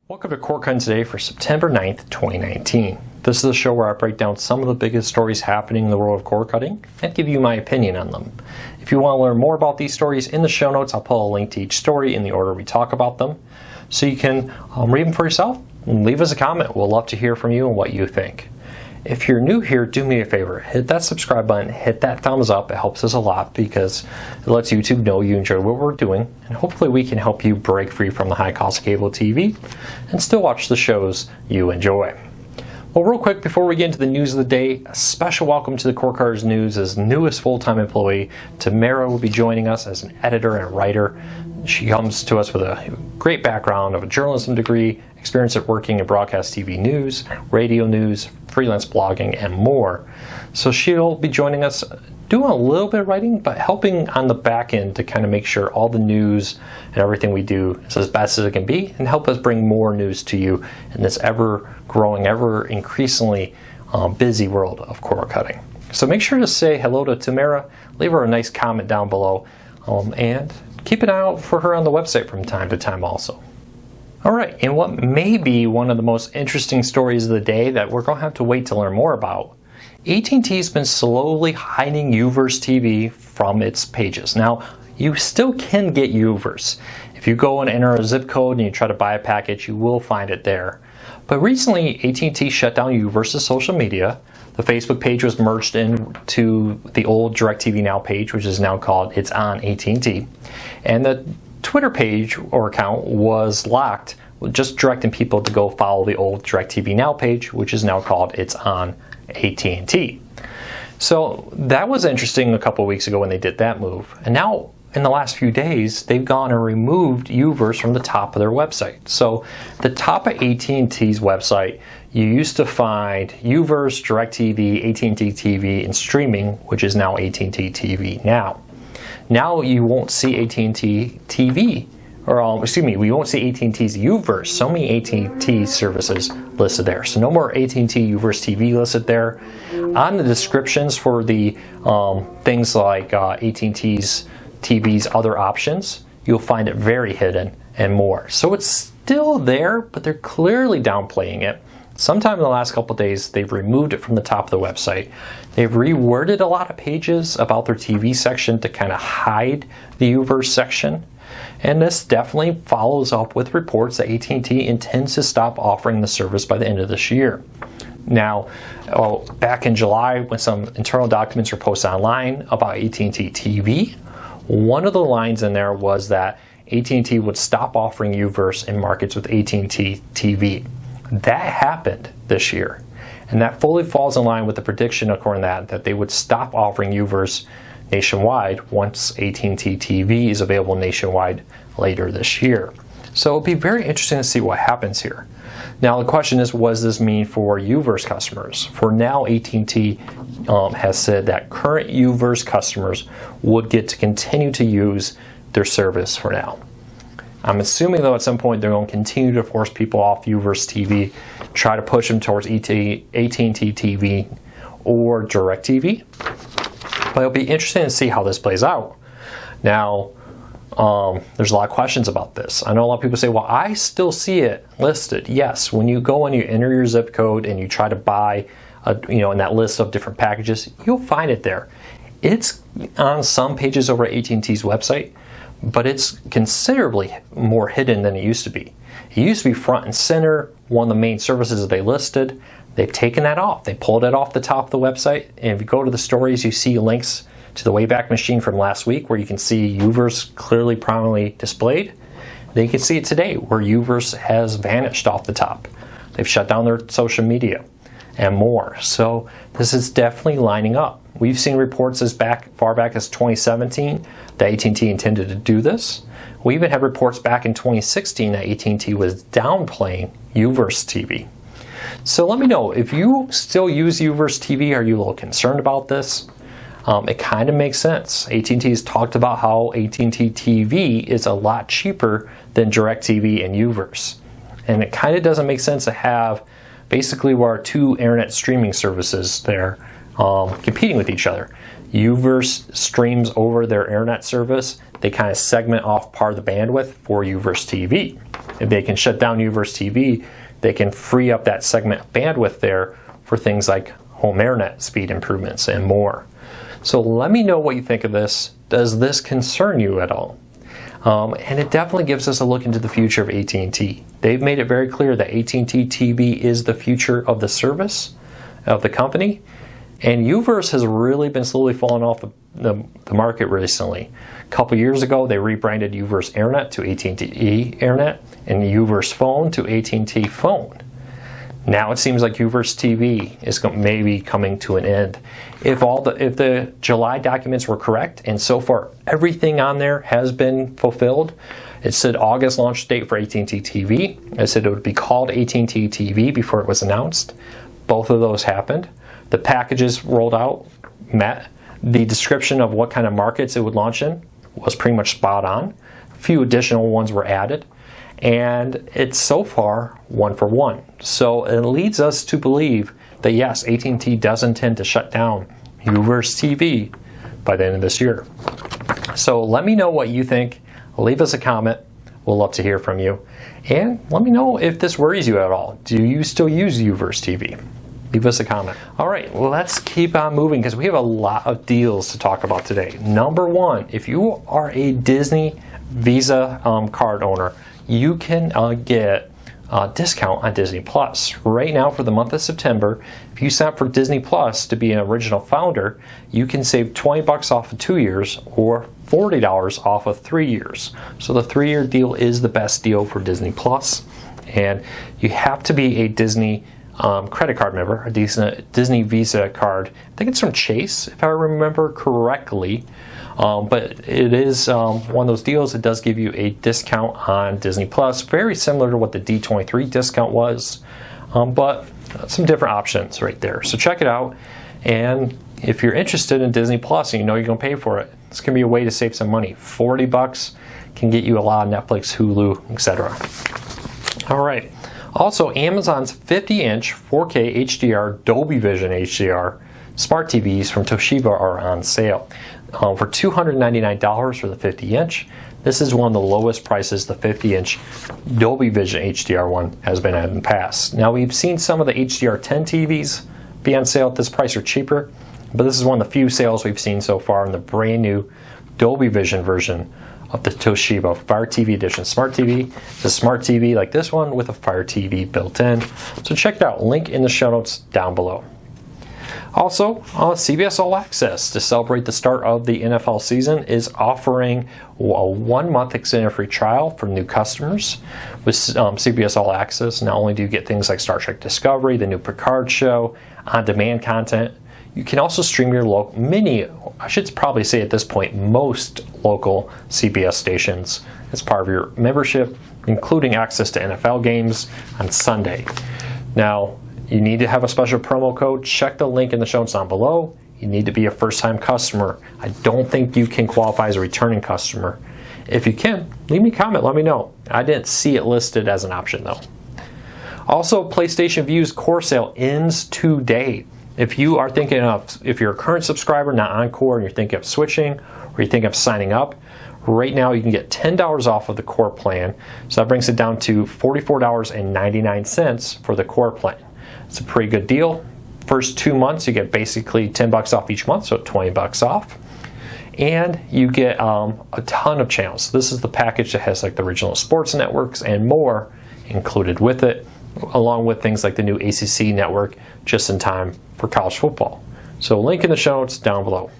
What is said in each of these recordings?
Welcome to Cord Cutting Today for September 9th, 2019. This is a show where I break down some of the biggest stories happening in the world of cord cutting and give you my opinion on them. If you want to learn more about these stories, in the show notes I'll put a link to each story in the order we talk about them, so you can read them for yourself and leave us a comment. We'll love to hear from you and what you think. If you're new here, do me a favor, hit that subscribe button, hit that thumbs up. It helps us a lot because it lets YouTube know you enjoy what we're doing, and hopefully we can help you break free from the high cost of cable TV and still watch the shows you enjoy. Well, real quick before we get into the news of the day, a special welcome to the Cord Cutters News' newest full-time employee. Tamara will be joining us as an editor and writer. She comes to us with a great background of a journalism degree, experience at working in broadcast TV news, radio news, freelance blogging, and more. So she'll be joining us, doing a little bit of writing, but helping on the back end to kind of make sure all the news and everything we do is as best as it can be, and help us bring more news to you in this ever-growing, ever-increasingly busy world of cord cutting. So make sure to say hello to Tamara, leave her a nice comment down below, and keep an eye out for her on the website from time to time also. Alright, and what may be one of the most interesting stories of the day that we're going to have to wait to learn more about, AT&T has been slowly hiding Uverse TV from its pages. Now, you still can get Uverse. If you go and enter a zip code and you try to buy a package, you will find it there. But recently, AT&T shut down Uverse's social media. The Facebook page was merged into the old DirecTV Now page, which is now called It's On AT&T. And the Twitter page or account was locked, just directing people to go follow the old DirecTV Now page, which is now called It's On AT&T. So that was interesting a couple of weeks ago when they did that move. And now in the last few days, they've gone and removed Uverse from the top of their website. So the top of AT&T's website, you used to find Uverse, DirecTV, AT&T TV, and streaming, which is now AT&T TV Now. Now you won't see AT&T TV, or we won't see AT&T's Uverse. So many AT&T services listed there. So no more AT&T Uverse TV listed there. On the descriptions for the things like AT&T's TV's other options, you'll find it very hidden and more. So it's still there, but they're clearly downplaying it. Sometime in the last couple of days, they've removed it from the top of the website. They've reworded a lot of pages about their TV section to kind of hide the Uverse section. And this definitely follows up with reports that AT&T intends to stop offering the service by the end of this year. Now, back in July, when some internal documents were posted online about AT&T TV, one of the lines in there was that AT&T would stop offering Uverse in markets with AT&T TV. That happened this year, and that fully falls in line with the prediction according to that they would stop offering Uverse nationwide once AT&T TV is available nationwide later this year. So it'll be very interesting to see what happens here. Now the question is, what does this mean for Uverse customers? For now, AT&T has said that current Uverse customers would get to continue to use their service for now. I'm assuming though at some point they're going to continue to force people off Uverse TV, try to push them towards AT&T TV or DirecTV. But it'll be interesting to see how this plays out. Now, there's a lot of questions about this. I know a lot of people say, well, I still see it listed. Yes, when you go and you enter your zip code and you try to buy, in that list of different packages, you'll find it there. It's on some pages over at AT&T's website, but it's considerably more hidden than it used to be. It used to be front and center, one of the main services that they listed. They've taken that off. They pulled it off the top of the website, and if you go to the stories, you see links to the Wayback Machine from last week where you can see Uverse clearly prominently displayed. Then you can see it today where Uverse has vanished off the top. They've shut down their social media and more. So this is definitely lining up. We've seen reports as far back as 2017 that AT&T intended to do this. We even had reports back in 2016 that AT&T was downplaying Uverse TV. So let me know, if you still use Uverse TV, are you a little concerned about this? It kind of makes sense. AT&T has talked about how AT&T TV is a lot cheaper than DirecTV and Uverse. And it kind of doesn't make sense to have basically our two internet streaming services there competing with each other. Uverse streams over their internet service. They kind of segment off part of the bandwidth for Uverse TV. if they can shut down Uverse TV, they can free up that segment of bandwidth there for things like home internet speed improvements and more. So let me know what you think of this. Does this concern you at all? And it definitely gives us a look into the future of AT&T. They've made it very clear that AT&T TV is the future of the service, of the company. And Uverse has really been slowly falling off the market recently. A couple years ago, they rebranded Uverse Internet to AT&T Internet and Uverse Phone to AT&T Phone. Now it seems like Uverse TV is maybe coming to an end. If the July documents were correct, and so far everything on there has been fulfilled, it said August launch date for AT&T TV. It said it would be called AT&T TV before it was announced. Both of those happened. The packages rolled out, met. The description of what kind of markets it would launch in was pretty much spot on. A few additional ones were added. And it's so far 1 for 1. So it leads us to believe that yes, AT&T does intend to shut down Uverse TV by the end of this year. So let me know what you think. Leave us a comment. We'll love to hear from you. And let me know if this worries you at all. Do you still use Uverse TV? Leave us a comment. All right, well, let's keep on moving because we have a lot of deals to talk about today. Number one, if you are a Disney Visa card owner, you can get a discount on Disney Plus. Right now for the month of September, if you sign up for Disney Plus to be an original founder, you can save $20 off of 2 years or $40 off of 3 years. So the 3-year deal is the best deal for Disney Plus. And you have to be a Disney credit card member, a Disney Visa card. I think it's from Chase, if I remember correctly. But it is one of those deals that does give you a discount on Disney Plus, very similar to what the D23 discount was, but some different options right there. So check it out, and if you're interested in Disney Plus and you know you're going to pay for it, it's going to be a way to save some money. $40 can get you a lot of Netflix, Hulu, etc. All right. Also, Amazon's 50-inch 4K HDR Dolby Vision HDR smart TVs from Toshiba are on sale. For $299 for the 50-inch. This is one of the lowest prices the 50-inch Dolby Vision HDR one has been at in the past. Now, we've seen some of the HDR10 TVs be on sale at this price or cheaper, but this is one of the few sales we've seen so far in the brand new Dolby Vision version of the Toshiba Fire TV Edition Smart TV. It's a smart TV like this one with a Fire TV built in. So check it out. Link in the show notes down below. Also, CBS All Access, to celebrate the start of the NFL season, is offering a 1-month extended free trial for new customers. With CBS All Access, not only do you get things like Star Trek Discovery, the new Picard show, on-demand content, you can also stream your I should probably say at this point, most local CBS stations as part of your membership, including access to NFL games on Sunday. Now, you need to have a special promo code. Check the link in the show notes down below. You need to be a first-time customer. I don't think you can qualify as a returning customer. If you can, leave me a comment. Let me know. I didn't see it listed as an option, though. Also, PlayStation View's core sale ends today. If you are thinking of, if you're a current subscriber, not on core, and you're thinking of switching, or you're thinking of signing up, right now you can get $10 off of the core plan. So that brings it down to $44.99 for the core plan. It's a pretty good deal. First 2 months, you get basically $10 off each month, so $20 off. And you get a ton of channels. This is the package that has like the original sports networks and more included with it, along with things like the new ACC network, just in time for college football. So link in the show notes down below.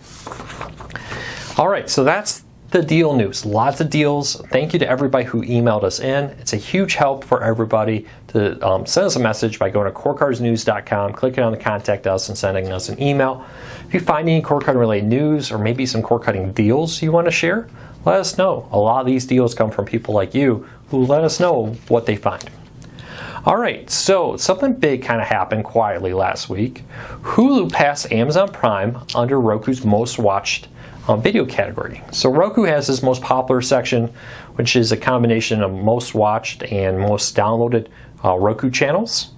All right, so that's the deal news. Lots of deals. Thank you to everybody who emailed us in. It's a huge help for everybody to send us a message by going to corecardsnews.com, clicking on the contact us, and sending us an email. If you find any cord cutting related news or maybe some cord cutting deals you want to share, let us know. A lot of these deals come from people like you who let us know what they find. All right, so something big kind of happened quietly last week. Hulu passed Amazon Prime under Roku's most watched video category. So Roku has this most popular section, which is a combination of most watched and most downloaded Roku channels.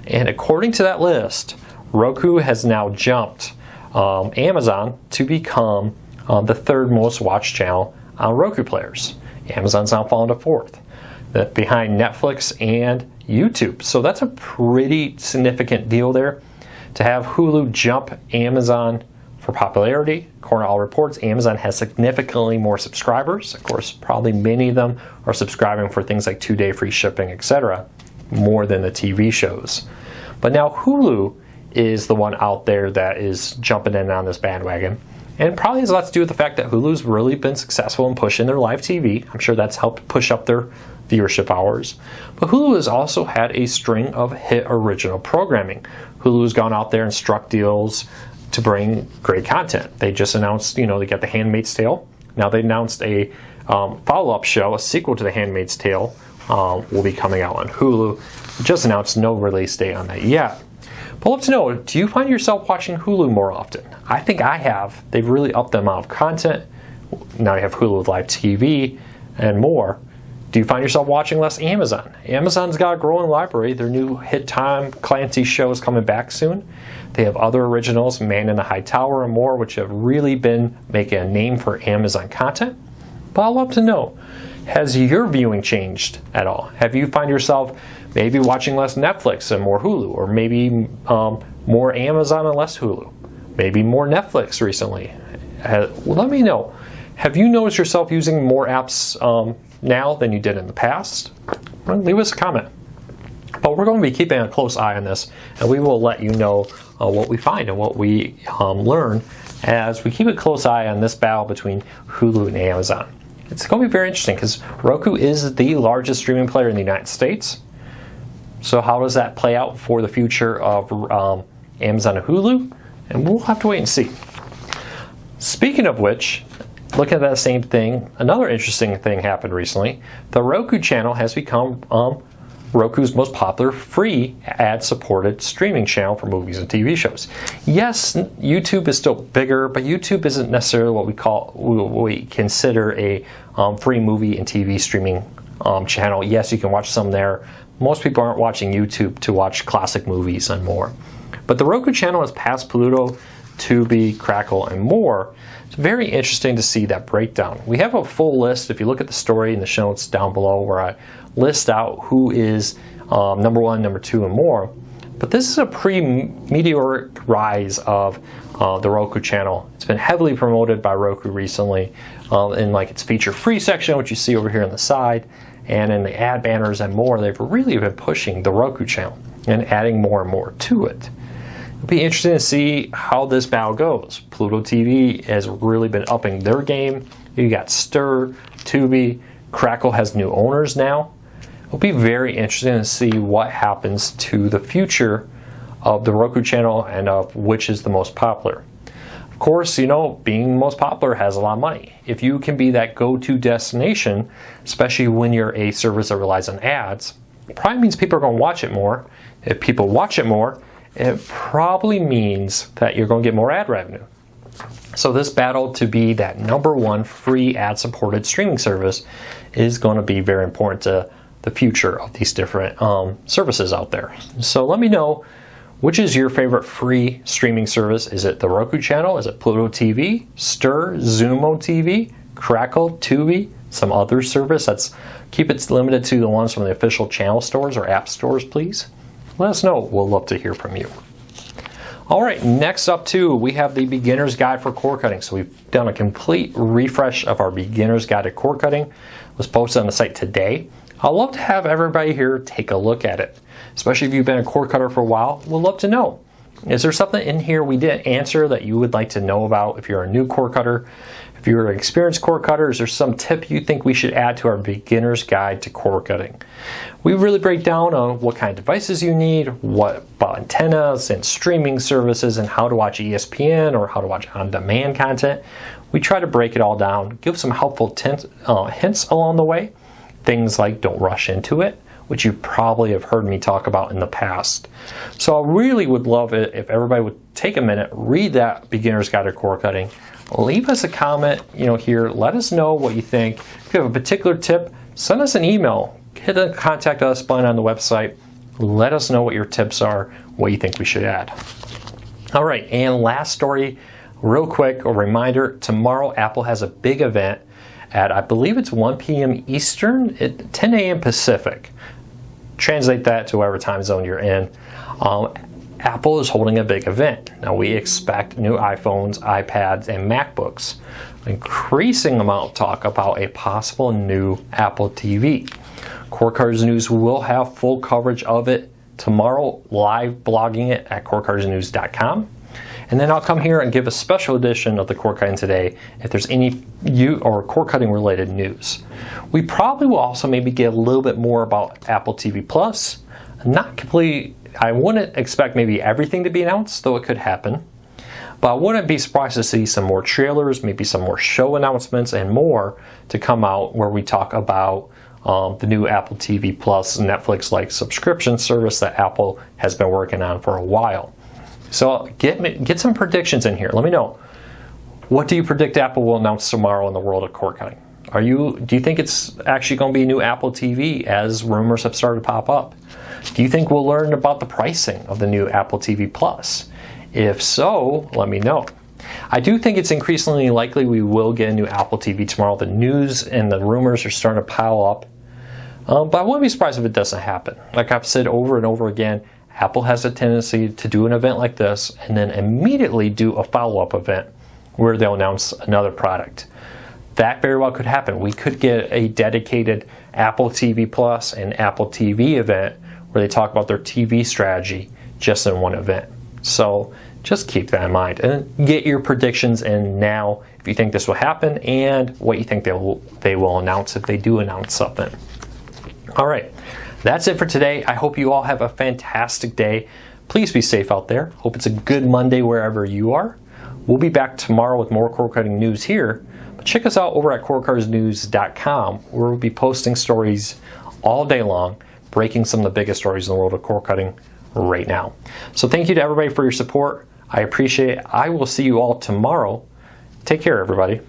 And according to that list, Roku has now jumped Amazon to become the 3rd most watched channel on Roku players. Amazon's now fallen to 4th. behind Netflix and YouTube. So that's a pretty significant deal there. To have Hulu jump Amazon for popularity, according to all reports, Amazon has significantly more subscribers. Of course, probably many of them are subscribing for things like 2-day free shipping, etc., more than the TV shows. But now Hulu is the one out there that is jumping in on this bandwagon. And it probably has a lot to do with the fact that Hulu's really been successful in pushing their live TV. I'm sure that's helped push up their viewership hours. But Hulu has also had a string of hit original programming. Hulu's gone out there and struck deals to bring great content. They just announced, they got The Handmaid's Tale. Now they announced a follow-up show, a sequel to The Handmaid's Tale, will be coming out on Hulu. Just announced no release date on that yet. But let's know, do you find yourself watching Hulu more often? I think I have. They've really upped the amount of content. Now you have Hulu with live TV and more. Do you find yourself watching less Amazon? Amazon's got a growing library. Their new hit Tom Clancy show is coming back soon. They have other originals, Man in the High Tower and more, which have really been making a name for Amazon content. But I'd love to know, has your viewing changed at all? Have you find yourself maybe watching less Netflix and more Hulu, or maybe more Amazon and less Hulu? Maybe more Netflix recently? Let me know. Have you noticed yourself using more apps now than you did in the past? Well, leave us a comment. But we're going to be keeping a close eye on this, and we will let you know what we find and what we learn as we keep a close eye on this battle between Hulu and Amazon. It's going to be very interesting because Roku is the largest streaming player in the United States. So how does that play out for the future of Amazon and Hulu? And we'll have to wait and see. Speaking of which, looking at that same thing, another interesting thing happened recently. The Roku channel has become Roku's most popular free ad-supported streaming channel for movies and TV shows. Yes, YouTube is still bigger, but YouTube isn't necessarily what we consider a free movie and TV streaming channel. Yes, you can watch some there. Most people aren't watching YouTube to watch classic movies and more. But the Roku channel has passed Pluto, Tubi, Crackle, and more. It's very interesting to see that breakdown. We have a full list, if you look at the story in the show notes down below, where I list out who is number 1, number 2, and more. But this is a pretty meteoric rise of the Roku channel. It's been heavily promoted by Roku recently in like its feature free section, which you see over here on the side, and in the ad banners and more. They've really been pushing the Roku channel and adding more and more to it. It'll be interesting to see how this battle goes. Pluto TV has really been upping their game. You got Stir, Tubi, Crackle has new owners now. It'll be very interesting to see what happens to the future of the Roku channel and of which is the most popular. Of course, being most popular has a lot of money. If you can be that go-to destination, especially when you're a service that relies on ads, it probably means people are going to watch it more. If people watch it more, it probably means that you're going to get more ad revenue. So this battle to be that number 1 free ad-supported streaming service is going to be very important to the future of these different services out there. So let me know, which is your favorite free streaming service? Is it the Roku channel? Is it Pluto TV, Stir, Zumo TV, Crackle, Tubi, some other service? Keep it limited to the ones from the official channel stores or app stores, please. Let us know. We'll love to hear from you. All right, next up too, we have the Beginner's Guide for Cord Cutting. So we've done a complete refresh of our Beginner's Guide to Cord Cutting. It was posted on the site today. I'd love to have everybody here take a look at it, especially if you've been a cord cutter for a while. We'd love to know. Is there something in here we didn't answer that you would like to know about if you're a new cord cutter? If you're an experienced cord cutter, is there some tip you think we should add to our Beginner's Guide to Cord Cutting? We really break down on what kind of devices you need, what about antennas and streaming services, and how to watch ESPN or how to watch on-demand content. We try to break it all down, give some helpful hints along the way. Things like don't rush into it, which you probably have heard me talk about in the past. So I really would love it if everybody would take a minute, read that Beginner's Guide to Cord Cutting, leave us a comment here, let us know what you think. If you have a particular tip, send us an email, hit the contact us button on the website, let us know what your tips are, what you think we should add. All right, and last story, real quick, a reminder, tomorrow Apple has a big event at, I believe it's 1 p.m. Eastern, 10 a.m. Pacific. Translate that to whatever time zone you're in. Apple is holding a big event. Now we expect new iPhones, iPads, and MacBooks. Increasing amount of talk about a possible new Apple TV. Core Cutters News will have full coverage of it tomorrow, live blogging it at corecuttersnews.com. And then I'll come here and give a special edition of the Core Cutting Today if there's any cord cutting related news. We probably will also maybe get a little bit more about Apple TV Plus. Not completely, I wouldn't expect maybe everything to be announced, though it could happen. But I wouldn't be surprised to see some more trailers, maybe some more show announcements and more to come out where we talk about the new Apple TV Plus Netflix-like subscription service that Apple has been working on for a while. So get some predictions in here. Let me know. What do you predict Apple will announce tomorrow in the world of cord cutting? Do you think it's actually going to be a new Apple TV as rumors have started to pop up? Do you think we'll learn about the pricing of the new Apple TV Plus? If so, let me know. I do think it's increasingly likely we will get a new Apple TV tomorrow. The news and the rumors are starting to pile up. But I wouldn't be surprised if it doesn't happen. Like I've said over and over again, Apple has a tendency to do an event like this and then immediately do a follow-up event where they'll announce another product. That very well could happen. We could get a dedicated Apple TV Plus and Apple TV event where they talk about their TV strategy just in one event. So just keep that in mind and get your predictions in now if you think this will happen and what you think they will announce if they do announce something. All right, that's it for today. I hope you all have a fantastic day. Please be safe out there. Hope it's a good Monday wherever you are. We'll be back tomorrow with more cord cutting news here. But check us out over at corecuttersnews.com where we'll be posting stories all day long, breaking some of the biggest stories in the world of cord cutting right now. So thank you to everybody for your support. I appreciate it. I will see you all tomorrow. Take care, everybody.